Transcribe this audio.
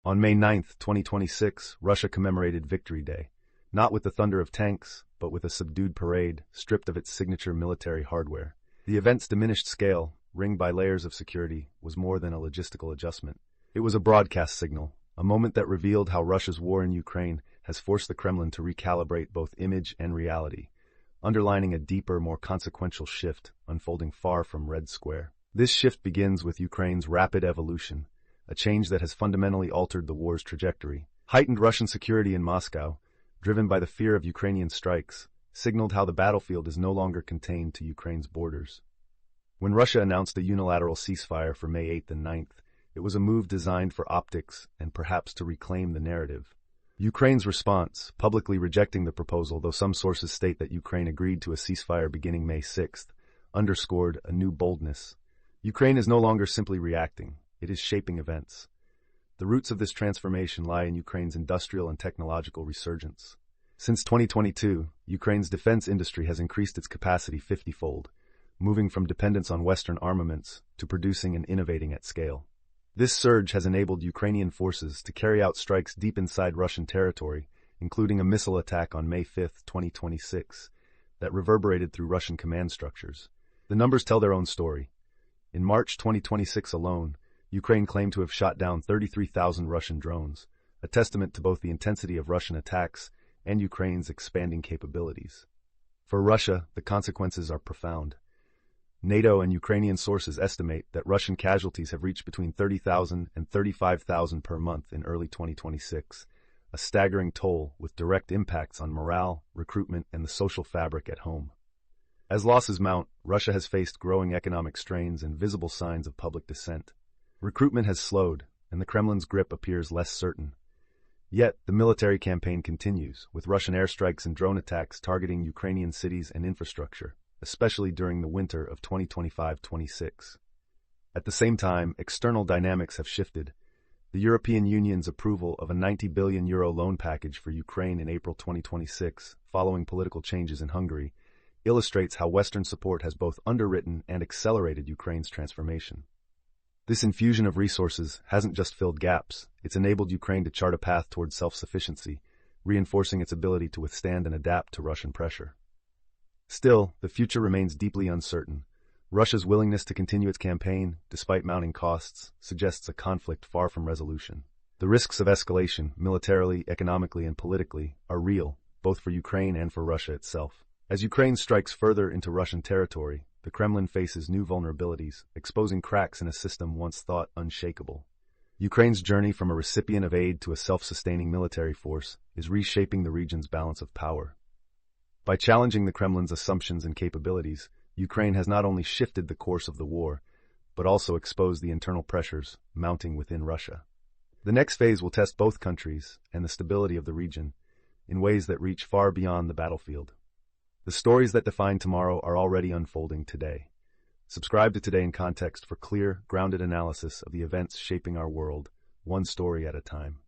On May 9, 2026, Russia commemorated Victory Day, not with the thunder of tanks, but with a subdued parade, stripped of its signature military hardware. The event's diminished scale, ringed by layers of security, was more than a logistical adjustment. It was a broadcast signal, a moment that revealed how Russia's war in Ukraine has forced the Kremlin to recalibrate both image and reality, underlining a deeper, more consequential shift unfolding far from Red Square. This shift begins with Ukraine's rapid evolution, a change that has fundamentally altered the war's trajectory. Heightened Russian security in Moscow, driven by the fear of Ukrainian strikes, signaled how the battlefield is no longer contained to Ukraine's borders. When Russia announced a unilateral ceasefire for May 8th and 9th, it was a move designed for optics and perhaps to reclaim the narrative. Ukraine's response, publicly rejecting the proposal, though some sources state that Ukraine agreed to a ceasefire beginning May 6th, underscored a new boldness. Ukraine is no longer simply reacting, it is shaping events. The roots of this transformation lie in Ukraine's industrial and technological resurgence. Since 2022, Ukraine's defense industry has increased its capacity 50-fold, moving from dependence on Western armaments to producing and innovating at scale. This surge has enabled Ukrainian forces to carry out strikes deep inside Russian territory, including a missile attack on May 5, 2026, that reverberated through Russian command structures. The numbers tell their own story. In March 2026 alone, Ukraine claimed to have shot down 33,000 Russian drones, a testament to both the intensity of Russian attacks and Ukraine's expanding capabilities. For Russia, the consequences are profound. NATO and Ukrainian sources estimate that Russian casualties have reached between 30,000 and 35,000 per month in early 2026, a staggering toll with direct impacts on morale, recruitment, and the social fabric at home. As losses mount, Russia has faced growing economic strains and visible signs of public dissent. Recruitment has slowed, and the Kremlin's grip appears less certain. Yet, the military campaign continues, with Russian airstrikes and drone attacks targeting Ukrainian cities and infrastructure, especially during the winter of 2025-26. At the same time, external dynamics have shifted. The European Union's approval of a €90 billion loan package for Ukraine in April 2026, following political changes in Hungary, illustrates how Western support has both underwritten and accelerated Ukraine's transformation. This infusion of resources hasn't just filled gaps, it's enabled Ukraine to chart a path towards self-sufficiency, reinforcing its ability to withstand and adapt to Russian pressure. Still, the future remains deeply uncertain. Russia's willingness to continue its campaign, despite mounting costs, suggests a conflict far from resolution. The risks of escalation, militarily, economically, and politically, are real, both for Ukraine and for Russia itself. As Ukraine strikes further into Russian territory, the Kremlin faces new vulnerabilities, exposing cracks in a system once thought unshakable. Ukraine's journey from a recipient of aid to a self-sustaining military force is reshaping the region's balance of power. By challenging the Kremlin's assumptions and capabilities, Ukraine has not only shifted the course of the war, but also exposed the internal pressures mounting within Russia. The next phase will test both countries and the stability of the region in ways that reach far beyond the battlefield. The stories that define tomorrow are already unfolding today. Subscribe to Today in Context for clear, grounded analysis of the events shaping our world, one story at a time.